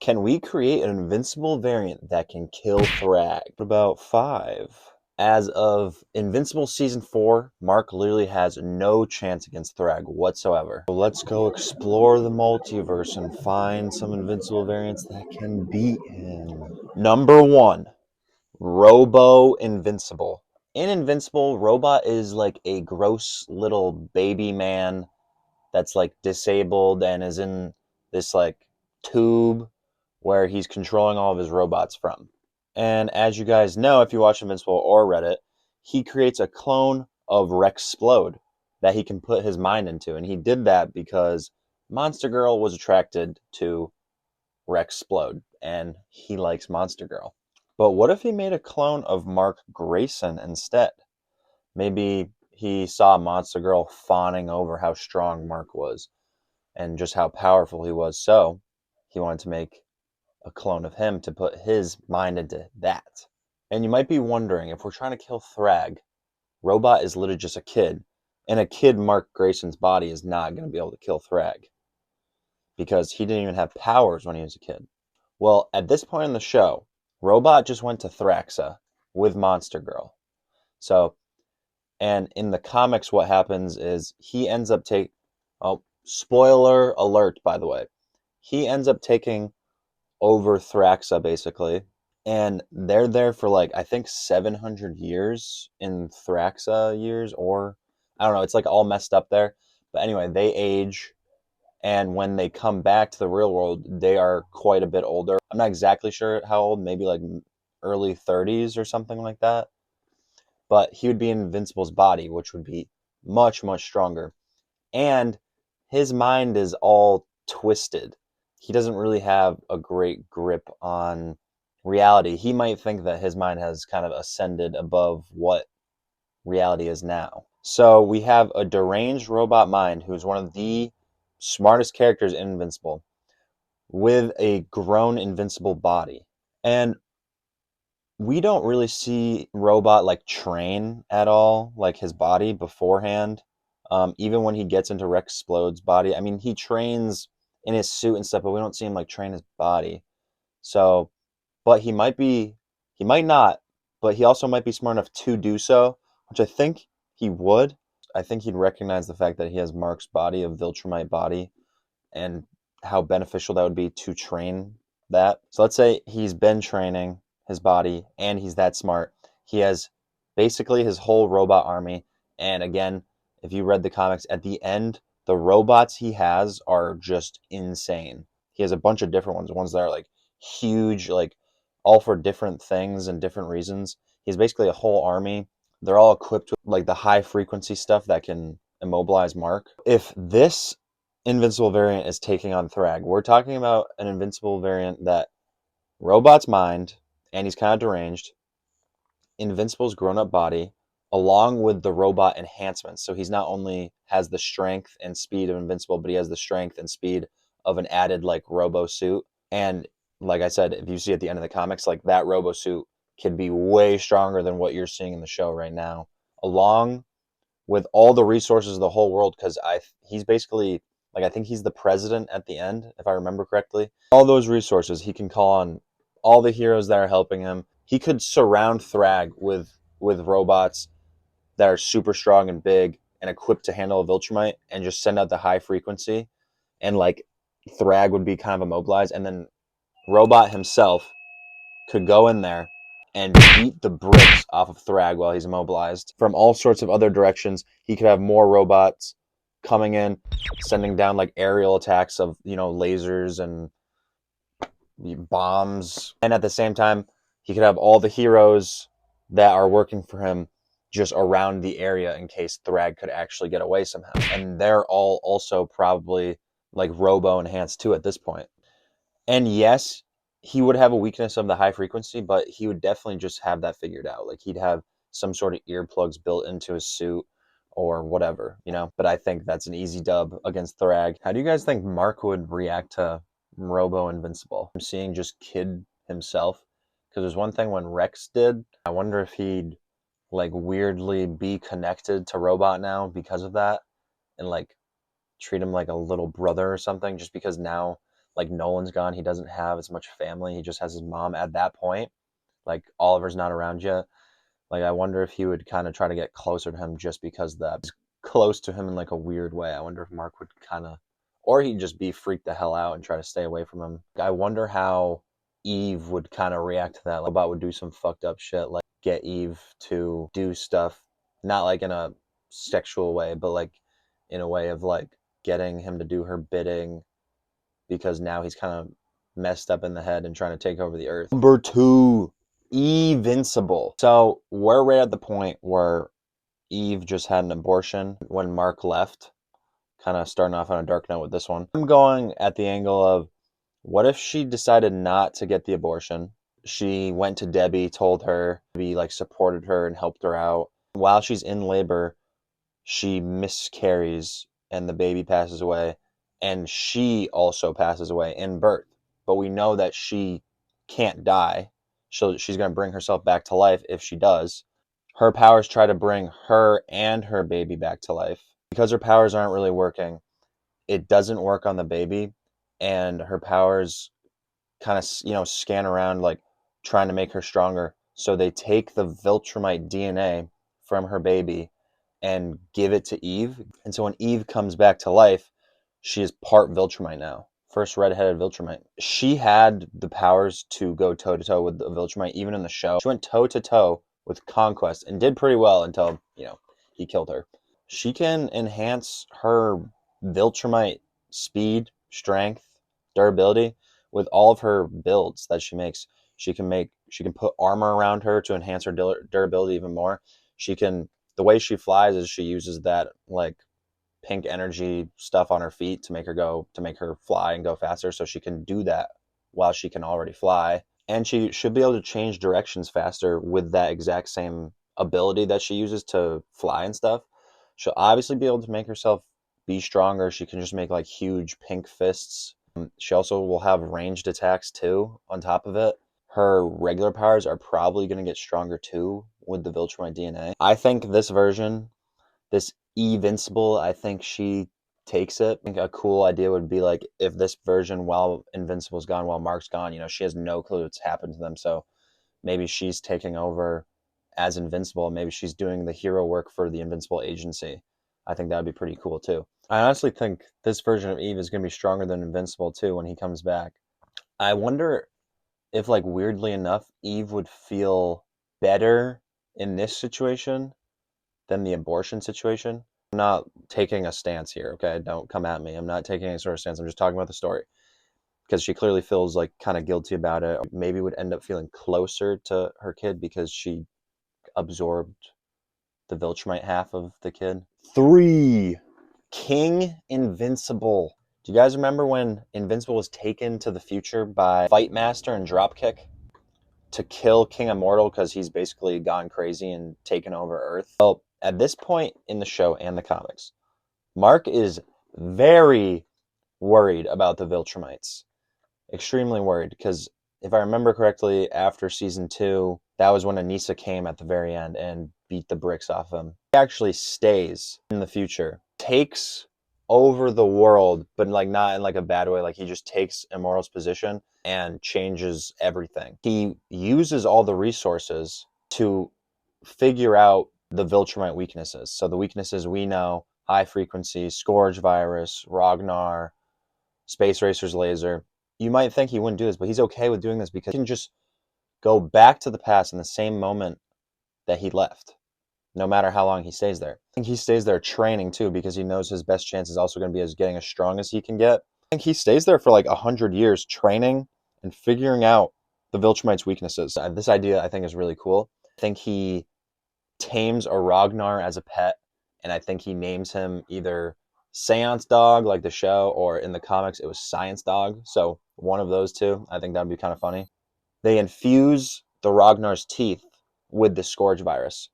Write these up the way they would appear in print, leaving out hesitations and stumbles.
Can we create an invincible variant that can kill Thragg? What about 5? As of Invincible Season 4, Mark literally has no chance against Thragg whatsoever. So let's go explore the multiverse and find some invincible variants that can beat him. Number 1, Robo Invincible. In Invincible, Robot is like a gross little baby man that's like disabled and is in this like tube where he's controlling all of his robots from. And as you guys know, if you watch Invincible or read it, he creates a clone of Rexplode that he can put his mind into. And he did that because Monster Girl was attracted to Rexplode and he likes Monster Girl. But what if he made a clone of Mark Grayson instead? Maybe he saw Monster Girl fawning over how strong Mark was and just how powerful he was. So he wanted to make a clone of him to put his mind into that. And you might be wondering, if we're trying to kill Thragg, Robot is literally just a kid. And a kid Mark Grayson's body is not going to be able to kill Thragg because he didn't even have powers when he was a kid. Well, at this point in the show, Robot just went to Thraxa with Monster Girl. So, and in the comics, what happens is he ends up spoiler alert, by the way. He ends up taking over Thraxa, basically. And they're there for, like, I think 700 years in Thraxa years, or I don't know. It's, like, all messed up there. But anyway, they age. And when they come back to the real world, they are quite a bit older. I'm not exactly sure how old, maybe like early 30s or something like that. But he would be in Invincible's body, which would be much, much stronger. And his mind is all twisted. He doesn't really have a great grip on reality. He might think that his mind has kind of ascended above what reality is now. So we have a deranged robot mind who's one of the smartest characters in Invincible with a grown invincible body. And we don't really see Robot like train at all, like his body beforehand. Even when he gets into Rexplode's body, I mean, he trains in his suit and stuff, but we don't see him like train his body. So, but he might not, but he also might be smart enough to do so, which I think he would. I think he'd recognize the fact that he has Mark's body, a Viltrumite body, and how beneficial that would be to train that. So let's say he's been training his body and he's that smart. He has basically his whole robot army. And again, if you read the comics, at the end, the robots he has are just insane. He has a bunch of different ones that are like huge, like all for different things and different reasons. He has basically a whole army. They're all equipped with like the high frequency stuff that can immobilize Mark. If this Invincible variant is taking on Thragg, we're talking about an Invincible variant that Robot's mind, and he's kind of deranged, Invincible's grown-up body, along with the robot enhancements. So he's not only has the strength and speed of Invincible, but he has the strength and speed of an added like Robo suit. And like I said, if you see at the end of the comics, like that Robo suit can be way stronger than what you're seeing in the show right now, along with all the resources of the whole world, because he's basically like, I think he's the president at the end, if I remember correctly. All those resources, he can call on all the heroes that are helping him. He could surround Thragg with robots that are super strong and big and equipped to handle a Viltrumite and just send out the high frequency. And like Thragg would be kind of immobilized. And then Robot himself could go in there and beat the bricks off of Thragg while he's immobilized. From all sorts of other directions, he could have more robots coming in, sending down like aerial attacks of, lasers and bombs. And at the same time, he could have all the heroes that are working for him just around the area in case Thragg could actually get away somehow. And they're all also probably like Robo enhanced too at this point. And yes, he would have a weakness of the high frequency, but he would definitely just have that figured out. Like he'd have some sort of earplugs built into his suit or whatever, But I think that's an easy dub against Thragg. How do you guys think Mark would react to Robo Invincible? I'm seeing just Kid himself. Because there's one thing when Rex did, I wonder if he'd like weirdly be connected to Robot now because of that and like treat him like a little brother or something, just because now like Nolan's gone, he doesn't have as much family. He just has his mom at that point. Like Oliver's not around yet. Like I wonder if he would kind of try to get closer to him just because that's close to him in like a weird way. I wonder if Mark would kind of, or he'd just be freaked the hell out and try to stay away from him. I wonder how Eve would kind of react to that. Like, Robot would do some fucked up shit, like get Eve to do stuff, not like in a sexual way, but like in a way of like getting him to do her bidding because now he's kind of messed up in the head and trying to take over the earth. Number 2, Evincible. So we're right at the point where Eve just had an abortion when Mark left. Kind of starting off on a dark note with this one. I'm going at the angle of what if she decided not to get the abortion? She went to Debbie, told her, Debbie like supported her and helped her out. While she's in labor, she miscarries and the baby passes away, and she also passes away in birth. But we know that she can't die. She's going to bring herself back to life if she does. Her powers try to bring her and her baby back to life. Because her powers aren't really working, it doesn't work on the baby, and her powers kind of, scan around like trying to make her stronger. So they take the Viltrumite DNA from her baby and give it to Eve. And so when Eve comes back to life, she is part Viltrumite now. First red-headed Viltrumite. She had the powers to go toe-to-toe with the Viltrumite, even in the show. She went toe-to-toe with Conquest and did pretty well until, he killed her. She can enhance her Viltrumite speed, strength, durability with all of her builds that she makes. She can put armor around her to enhance her durability even more. The way she flies is she uses that like pink energy stuff on her feet to make her fly and go faster, so she can do that while she can already fly. And she should be able to change directions faster with that exact same ability that she uses to fly and stuff. She'll obviously be able to make herself be stronger. She can just make like huge pink fists. She also will have ranged attacks too on top of it. Her regular powers are probably going to get stronger too with the Viltrumite DNA. I think this version, this Evincible, I think she takes it. I think a cool idea would be like if this version, while Invincible's gone, while Mark's gone, she has no clue what's happened to them. So maybe she's taking over as Invincible. Maybe she's doing the hero work for the Invincible agency. I think that would be pretty cool too. I honestly think this version of Eve is going to be stronger than Invincible too when he comes back. I wonder if, like, weirdly enough, Eve would feel better in this situation than the abortion situation. I'm not taking a stance here, okay? Don't come at me. I'm not taking any sort of stance. I'm just talking about the story. Because she clearly feels like kind of guilty about it. Maybe would end up feeling closer to her kid because she absorbed the Viltrumite half of the kid. 3. King Invincible. Do you guys remember when Invincible was taken to the future by Fight Master and Dropkick to kill King Immortal because he's basically gone crazy and taken over Earth? Well, at this point in the show and the comics, Mark is very worried about the Viltrumites. Extremely worried, because if I remember correctly, after season 2, that was when Anissa came at the very end and beat the bricks off him. He actually stays in the future, takes over the world, but like not in like a bad way. Like he just takes Immortal's position and changes everything. He uses all the resources to figure out the Viltrumite weaknesses. So the weaknesses we know: high frequency, Scourge virus, Ragnar, Space Racer's laser. You might think he wouldn't do this, but he's okay with doing this because he can just go back to the past in the same moment that he left, no matter how long he stays there. I think he stays there training too, because he knows his best chance is also going to be getting as strong as he can get. I think he stays there for like 100 years training and figuring out the Viltrumite's weaknesses. This idea I think is really cool. I think he tames a Ragnar as a pet, and I think he names him either Seance Dog, like the show, or in the comics it was Science Dog. So one of those two. I think that would be kind of funny. They infuse the Ragnar's teeth with the Scourge virus,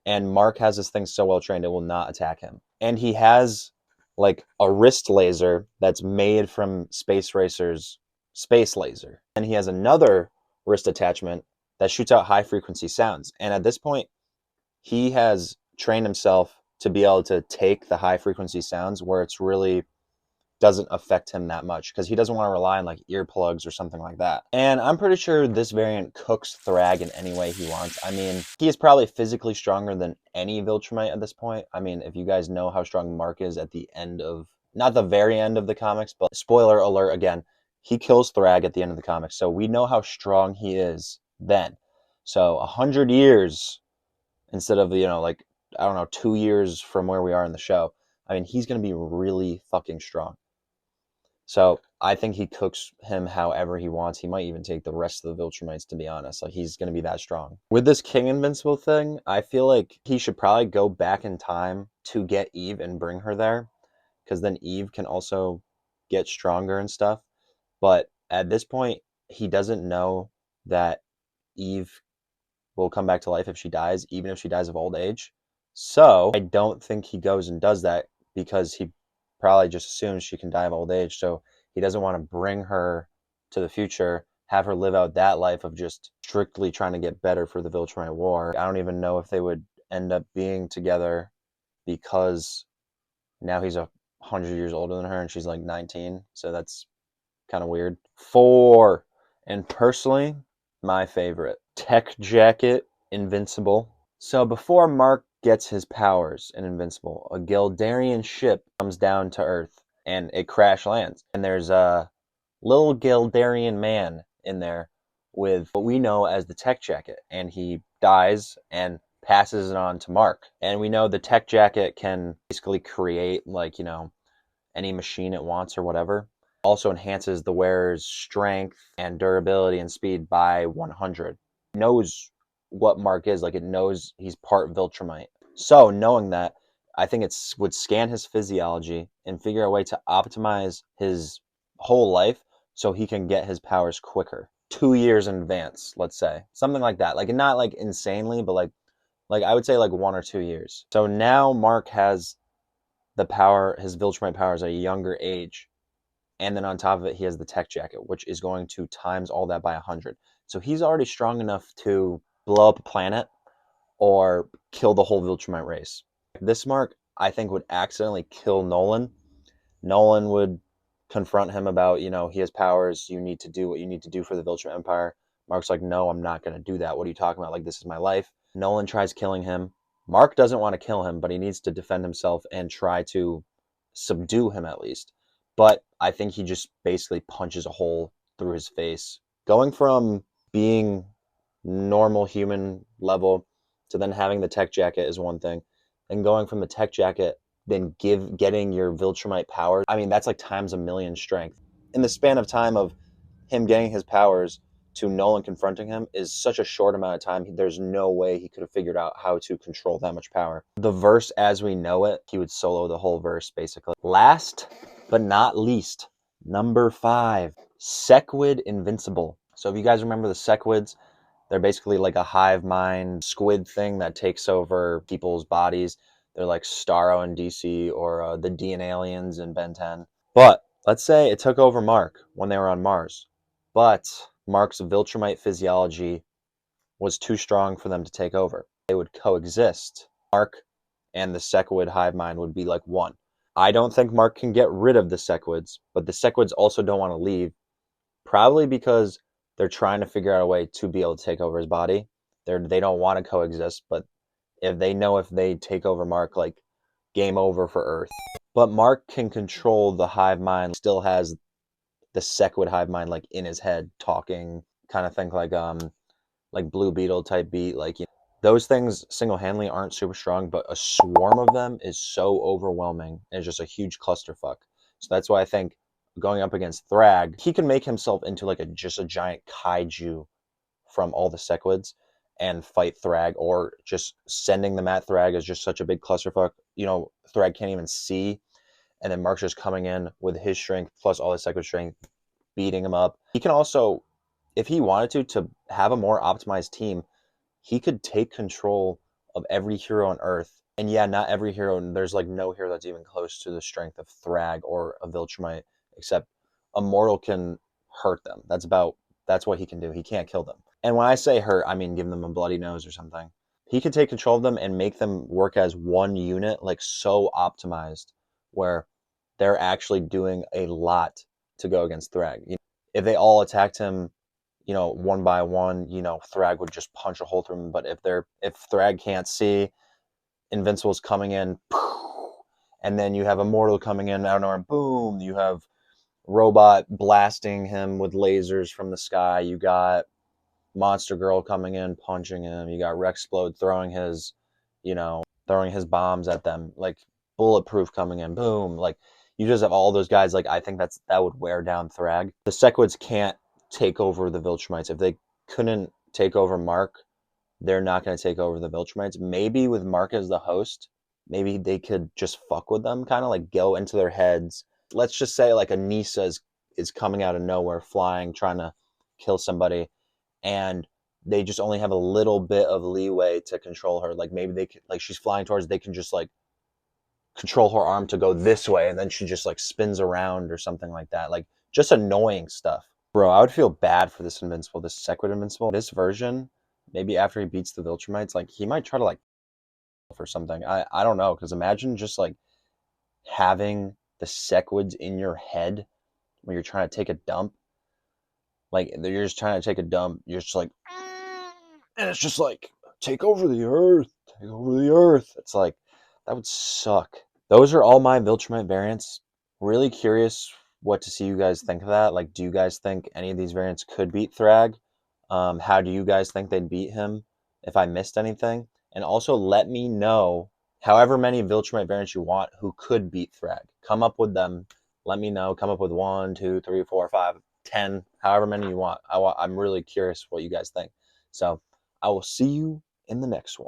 and Mark has this thing so well trained it will not attack him. And he has like a wrist laser that's made from Space Racer's space laser. And he has another wrist attachment that shoots out high frequency sounds. And at this point, he has trained himself to be able to take the high frequency sounds where it's really doesn't affect him that much because he doesn't want to rely on like earplugs or something like that. And I'm pretty sure this variant cooks Thragg in any way he wants. I mean, he is probably physically stronger than any Viltrumite at this point. I mean, if you guys know how strong Mark is at the end of, not the very end of the comics, but spoiler alert again, he kills Thragg at the end of the comics. So we know how strong he is then. So 100 years instead of, you know, like, I don't know, 2 years from where we are in the show. I mean, he's going to be really fucking strong. So I think he cooks him however he wants. He might even take the rest of the Viltrumites, to be honest. Like, he's going to be that strong. With this King Invincible thing, I feel like he should probably go back in time to get Eve and bring her there, because then Eve can also get stronger and stuff. But at this point, he doesn't know that Eve will come back to life if she dies, even if she dies of old age. So I don't think he goes and does that because he probably just assumes she can die of old age. So he doesn't want to bring her to the future, have her live out that life of just strictly trying to get better for the Viltrumite War. I don't even know if they would end up being together because now he's 100 years older than her and she's like 19. So that's kind of weird. 4, and personally, my favorite, Tech Jacket Invincible. So before Mark gets his powers in Invincible, a Gildarian ship comes down to Earth and it crash lands. And there's a little Gildarian man in there with what we know as the Tech Jacket. And he dies and passes it on to Mark. And we know the Tech Jacket can basically create, like, you know, any machine it wants or whatever. Also enhances the wearer's strength and durability and speed by 100. It knows what Mark is, like it knows he's part Viltrumite. So knowing that, I think it would scan his physiology and figure a way to optimize his whole life so he can get his powers quicker. 2 years in advance, let's say. Something like that. Like, not like insanely, but like I would say like 1 or 2 years. So now Mark has the power, his Viltrumite powers at a younger age. And then on top of it, he has the Tech Jacket, which is going to times all that by 100. So he's already strong enough to blow up a planet or kill the whole Viltrumite race. This Mark, I think, would accidentally kill Nolan. Nolan would confront him about, you know, he has powers. You need to do what you need to do for the Viltrumite Empire. Mark's like, no, I'm not going to do that. What are you talking about? Like, this is my life. Nolan tries killing him. Mark doesn't want to kill him, but he needs to defend himself and try to subdue him at least. But I think he just basically punches a hole through his face. Going from being normal human level to then having the Tech Jacket is one thing. And going from the Tech Jacket, then getting your Viltrumite powers, I mean, that's like times a million strength. In the span of time of him getting his powers to Nolan confronting him is such a short amount of time. There's no way he could have figured out how to control that much power. The verse as we know it, he would solo the whole verse basically. Last but not least, number 5, Sequid Invincible. So if you guys remember the Sequids, they're basically like a hive mind squid thing that takes over people's bodies. They're like Starro in DC or the Dean aliens in Ben 10. But let's say it took over Mark when they were on Mars. But Mark's Viltrumite physiology was too strong for them to take over. They would coexist. Mark and the Sequid hive mind would be like one. I don't think Mark can get rid of the Sequids, but the Sequids also don't want to leave, probably because they're trying to figure out a way to be able to take over his body. They don't want to coexist, but if they take over Mark, like, game over for Earth. But Mark can control the hive mind, still has the Sequid hive mind like in his head, talking, kind of think like Blue Beetle type beat, like, you know, those things single-handedly aren't super strong, but a swarm of them is so overwhelming. It's just a huge clusterfuck. So that's why I think going up against Thragg, he can make himself into like just a giant kaiju from all the Sequids and fight Thragg, or just sending them at Thragg is just such a big clusterfuck. You know, Thragg can't even see, and then Mark's just coming in with his strength plus all his Sequid strength, beating him up. He can also, if he wanted to have a more optimized team, he could take control of every hero on Earth. And yeah, not every hero, there's like no hero that's even close to the strength of Thragg or a Viltrumite, except a mortal can hurt them. That's what he can do. He can't kill them. And when I say hurt, I mean give them a bloody nose or something. He can take control of them and make them work as one unit, like so optimized, where they're actually doing a lot to go against Thragg. If they all attacked him, one by one, Thragg would just punch a hole through him. But if Thragg can't see, Invincible's coming in, and then you have Immortal coming in out of nowhere, boom. You have Robot blasting him with lasers from the sky. You got Monster Girl coming in, punching him. You got Rexplode throwing his bombs at them. Like Bulletproof coming in, boom. Like you just have all those guys. Like I think that would wear down Thragg. The Sequids can't take over the Viltrumites. If they couldn't take over Mark, they're not going to take over the Viltrumites. Maybe with Mark as the host, maybe they could just fuck with them, kind of like go into their heads. Let's just say like Anissa is coming out of nowhere, flying, trying to kill somebody, and they just only have a little bit of leeway to control her. Like maybe they could, like she's flying towards, they can just like control her arm to go this way, and then she just like spins around or something like that. Like just annoying stuff. Bro, I would feel bad for this Invincible, this Sequid Invincible. This version, maybe after he beats the Viltrumites, like he might try to like for something. I don't know, because imagine just like having the Sequids in your head when you're trying to take a dump. Like you're just trying to take a dump, you're just like, and it's just like, take over the earth, take over the earth. It's like, that would suck. Those are all my Viltrumite variants. Really curious what to see you guys think of that. Like, do you guys think any of these variants could beat Thragg? How do you guys think they'd beat him? If I missed anything? And also let me know, however many Viltrumite variants you want, who could beat Thragg. Come up with them. Let me know. Come up with 1, 2, 3, 4, 5, 10, however many you want. I'm really curious what you guys think. So I will see you in the next one.